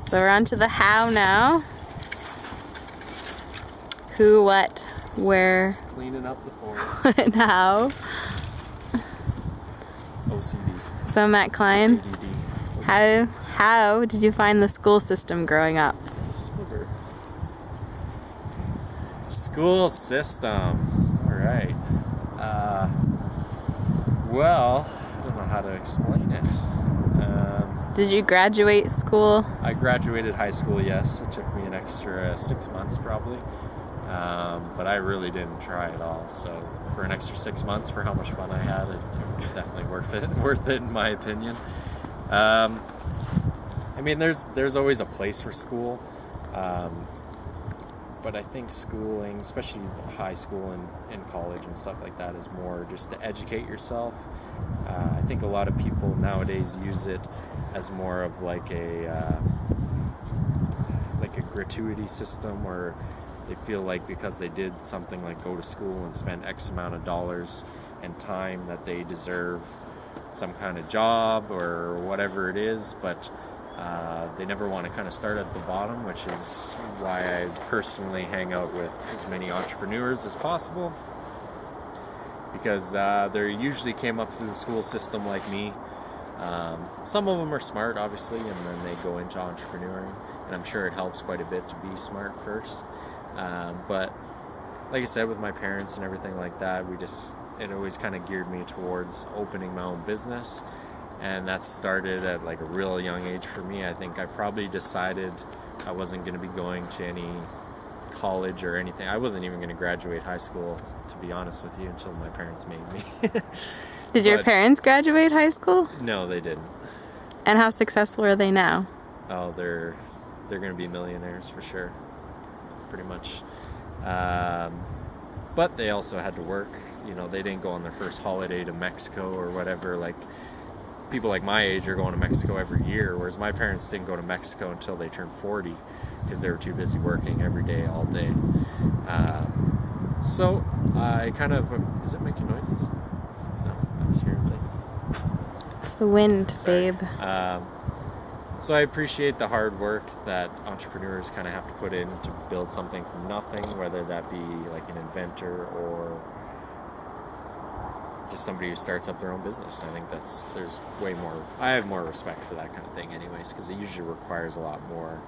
So we're on to the how now. Who, what, where, just cleaning up the floor. and how. OCD. So Matt Klein, ADD. how did you find the school system growing up? Sliver. School system. All right. Well, I don't know how to explain it. Did you graduate school? I graduated high school, yes. It took me an extra 6 months probably. But I really didn't try at all. So for an extra 6 months, for how much fun I had, it was definitely worth it in my opinion. I mean, there's always a place for school. But I think schooling, especially high school and college and stuff like that, is more just to educate yourself. I think a lot of people nowadays use it as more of like a gratuity system, where they feel like because they did something like go to school and spend X amount of dollars and time that they deserve some kind of job or whatever it is, but they never want to kind of start at the bottom, which is why I personally hang out with as many entrepreneurs as possible, because they usually came up through the school system like me. Some of them are smart, obviously, and then they go into entrepreneuring, and I'm sure it helps quite a bit to be smart first. But like I said, with my parents and everything like that, it always kind of geared me towards opening my own business. And that started at like a real young age for me. I think I probably decided I wasn't going to be going to any college or anything. I wasn't even going to graduate high school, to be honest with you, until my parents made me. Did your parents graduate high school? No, they didn't. And how successful are they now? Oh, they're going to be millionaires for sure, pretty much. But they also had to work. You know, they didn't go on their first holiday to Mexico or whatever. Like, people like my age are going to Mexico every year, whereas my parents didn't go to Mexico until they turned 40 because they were too busy working every day, all day. So I kind of... Is it making noises? No, I was hearing things. It's the wind, Sorry. babe. So I appreciate the hard work that entrepreneurs kind of have to put in to build something from nothing, whether that be like an inventor or just somebody who starts up their own business. I think I have more respect for that kind of thing anyways, because it usually requires a lot more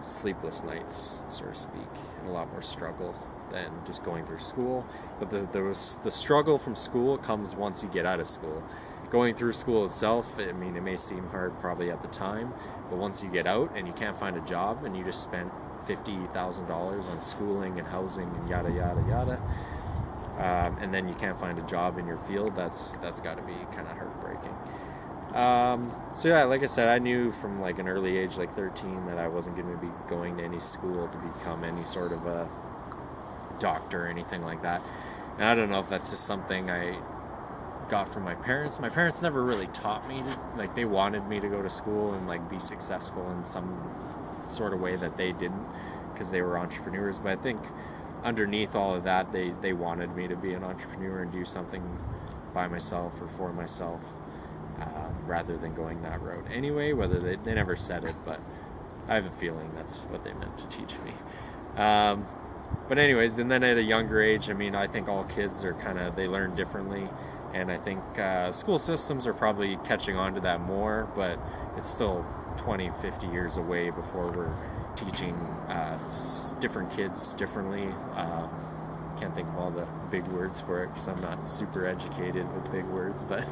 sleepless nights, so to speak, and a lot more struggle than just going through school. But the struggle from school comes once you get out of school. Going through school itself, I mean, it may seem hard probably at the time, but once you get out and you can't find a job and you just spent $50,000 on schooling and housing and yada yada yada, and then you can't find a job in your field, that's got to be kind of heartbreaking. So yeah, like I said, I knew from like an early age, like 13, that I wasn't going to be going to any school to become any sort of a doctor or anything like that. And I don't know if that's just something I got from my parents. My parents never really taught me to, like, they wanted me to go to school and like be successful in some sort of way that they didn't, because they were entrepreneurs. But I think underneath all of that, they wanted me to be an entrepreneur and do something by myself or for myself, rather than going that road. Anyway, whether they never said it, but I have a feeling that's what they meant to teach me. But anyways, and then at a younger age, I mean, I think all kids are they learn differently. And I think school systems are probably catching on to that more, but it's still 20, 50 years away before we're teaching different kids differently. Can't think of all the big words for it because I'm not super educated with big words, but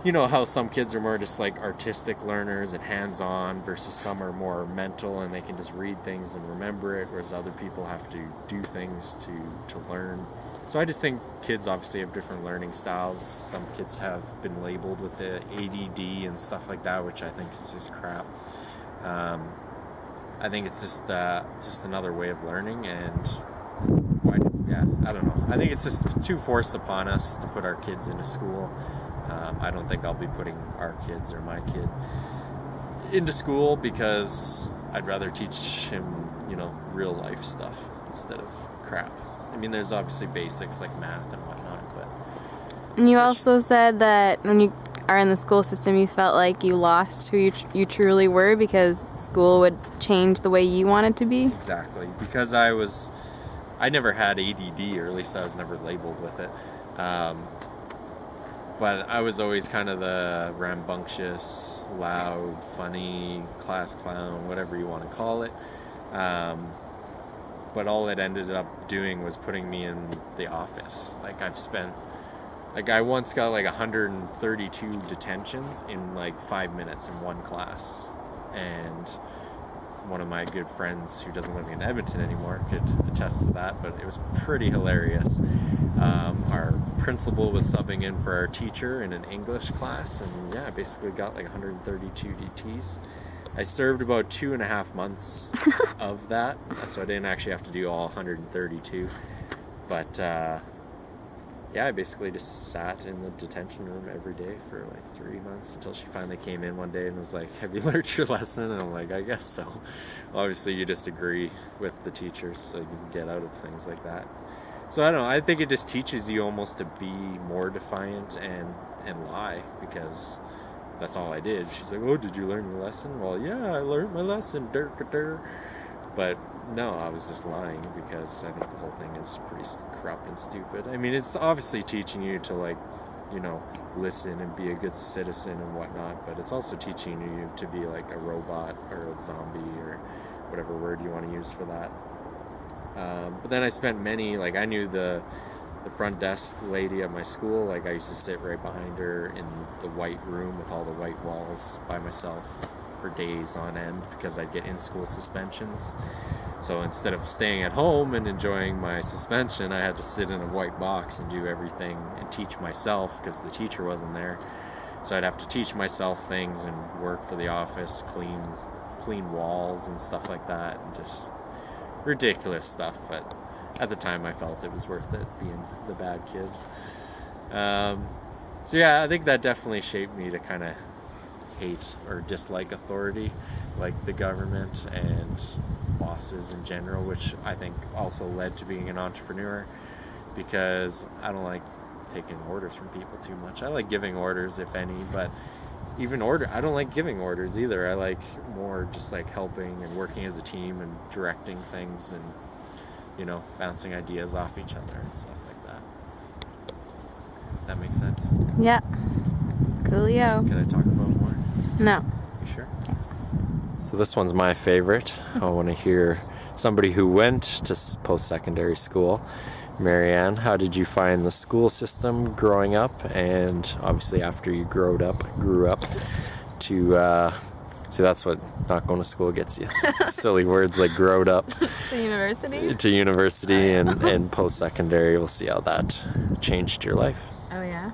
you know how some kids are more just like artistic learners and hands-on, versus some are more mental and they can just read things and remember it, whereas other people have to do things to learn. So I just think kids obviously have different learning styles. Some kids have been labeled with the ADD and stuff like that, which I think is just crap. I think it's just another way of learning, and I don't know. I think it's just too forced upon us to put our kids into school. I don't think I'll be putting our kids or my kid into school, because I'd rather teach him, real life stuff instead of crap. I mean, there's obviously basics like math and whatnot, but... And you also said that when you are in the school system, you felt like you lost who you truly were because school would change the way you wanted to be? Exactly. Because I never had ADD, or at least I was never labeled with it. But I was always kind of the rambunctious, loud, funny, class clown, whatever you want to call it. But all it ended up doing was putting me in the office. I once got 132 detentions in 5 minutes in one class. And one of my good friends who doesn't live in Edmonton anymore could attest to that, but it was pretty hilarious. Our principal was subbing in for our teacher in an English class, and I basically got 132 DTs. I served about 2.5 months of that, so I didn't actually have to do all 132. But I basically just sat in the detention room every day for 3 months until she finally came in one day and was like, "Have you learned your lesson?" And I'm like, "I guess so." Obviously, you just agree with the teachers so you can get out of things like that. So I don't know. I think it just teaches you almost to be more defiant and lie, because that's all I did. She's like, "Oh, did you learn your lesson?" Well, yeah, I learned my lesson. But no, I was just lying, because I think the whole thing is pretty corrupt and stupid. I mean, it's obviously teaching you to listen and be a good citizen and whatnot, but it's also teaching you to be like a robot or a zombie or whatever word you want to use for that. But then I spent I knew the front desk lady at my school. I used to sit right behind her in the white room with all the white walls by myself for days on end, because I'd get in-school suspensions. So instead of staying at home and enjoying my suspension, I had to sit in a white box and do everything and teach myself, because the teacher wasn't there. So I'd have to teach myself things and work for the office, clean walls and stuff like that, and just ridiculous stuff. But at the time I felt it was worth it, being the bad kid. I think that definitely shaped me to kind of hate or dislike authority, like the government and bosses in general, which I think also led to being an entrepreneur, because I don't like taking orders from people too much. I like giving orders, if any, but I don't like giving orders either. I like more just helping and working as a team and directing things and bouncing ideas off each other and stuff like that. Does that make sense? Yeah. Coolio. Can I talk about more? No. You sure? So this one's my favorite. I want to hear somebody who went to post-secondary school. Marianne, how did you find the school system growing up, and obviously after you grew up to see, that's what not going to school gets you. Silly words like growed up. To university and post-secondary. We'll see how that changed your life. Oh yeah.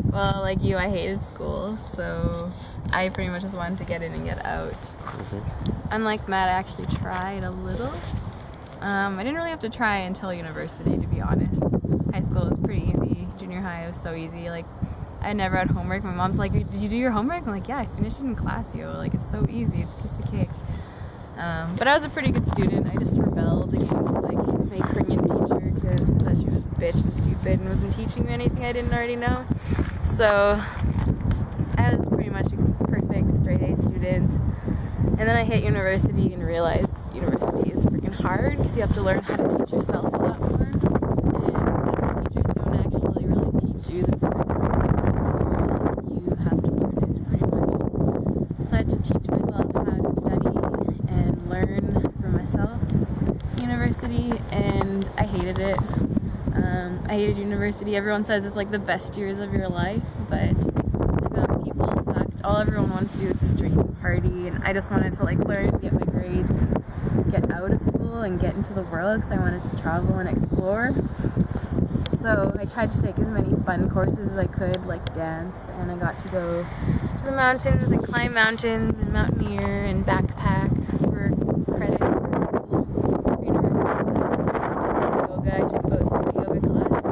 Well, like you, I hated school, so I pretty much just wanted to get in and get out. Mm-hmm. Unlike Matt, I actually tried a little. I didn't really have to try until university, to be honest. High school was pretty easy. Junior high was so easy. I never had homework. My mom's like, "Did you do your homework?" I'm like, "Yeah, I finished it in class, yo. It's so easy. It's a piece of cake." But I was a pretty good student. I just rebelled against my Korean teacher because I thought she was a bitch and stupid and wasn't teaching me anything I didn't already know. So I was pretty much a perfect straight A student. And then I hit university and realized university is freaking hard, because you have to learn how to teach yourself a lot more. And teachers don't actually really teach you the first material. You have to learn it pretty much. So I had to teach myself how to study and learn for myself at university, and I hated it. I hated university. Everyone says it's the best years of your life, but I found people sucked. All everyone wanted to do was just drink and party, and I just wanted to learn, get my grades, and get out of school and get into the world, because I wanted to travel and explore. So I tried to take as many fun courses as I could, like dance, and I got to go to the mountains and climb mountains and mountaineer and backpack for credit for school, for university. So I did yoga. I took about 3 yoga classes.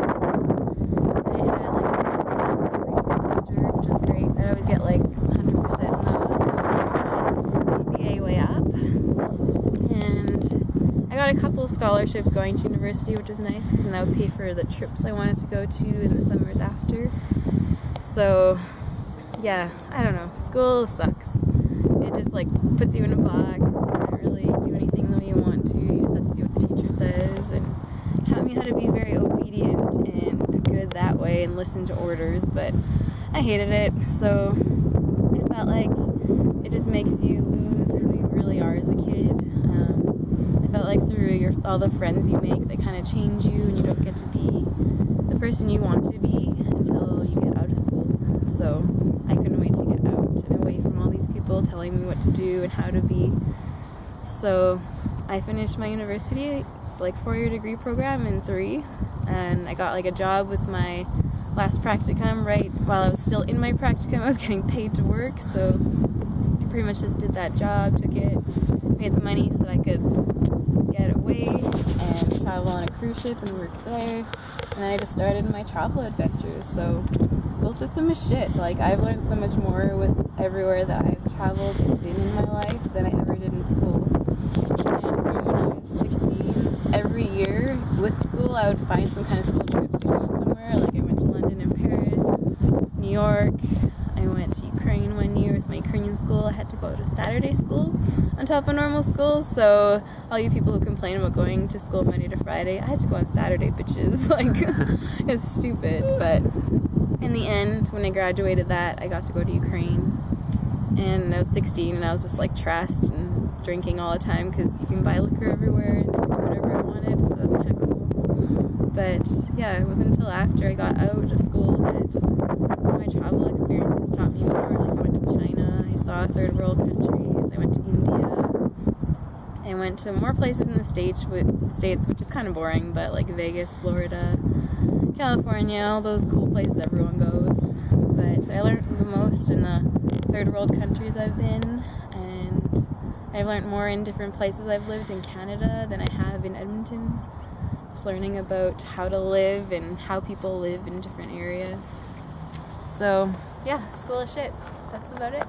I had a dance class every semester, which was great. And I always get 100% in those, so I got my GPA way up. And I got a couple of scholarships going to university, which was nice, because then that would pay for the trips I wanted to go to in the summers after. So yeah, I don't know. School sucks. It just like puts you in a box. You can't really do anything the way you want to. You just have to do what the teacher says. And it taught me how to be very obedient and good that way and listen to orders. But I hated it. So it felt like it just makes you lose who you really are as a kid. I felt like through all the friends you make, they kind of change you, and you don't get to be the person you want to be until you get out of school. So I couldn't wait to get out and away from all these people telling me what to do and how to be. So I finished my university, like 4-year degree program in 3, and I got like a job with my last practicum right while I was still in my practicum. I was getting paid to work, so I pretty much just did that job, took it, made the money so that I could get away and travel on a cruise ship and work there. And then I just started my travel adventures. So school system is shit. Like, I've learned so much more with everywhere that I've traveled and been in my life than I ever did in school. And from when I was 16, every year with school, I would find some kind of school trip to go somewhere. Like, I went to London and Paris, New York. I went to Ukraine one year with my Ukrainian school. I had to go to Saturday school on top of normal school. So all you people who complain about going to school Monday to Friday, I had to go on Saturday, bitches. Like, it's stupid. But in the end, when I graduated that, I got to go to Ukraine. And I was 16, and I was just like trashed and drinking all the time because you can buy liquor everywhere and do whatever I wanted. So that's kind of cool. But yeah, it wasn't until after I got out of school that my travel experiences taught me more. Like, I went to China, I saw third world countries, I went to India, I went to more places in the States, which is kind of boring, but like Vegas, Florida, California, all those cool places everyone goes. But I learned the most in the third world countries I've been, and I've learned more in different places I've lived in Canada than I have in Edmonton. Just learning about how to live and how people live in different areas. So, yeah, school is shit. That's about it.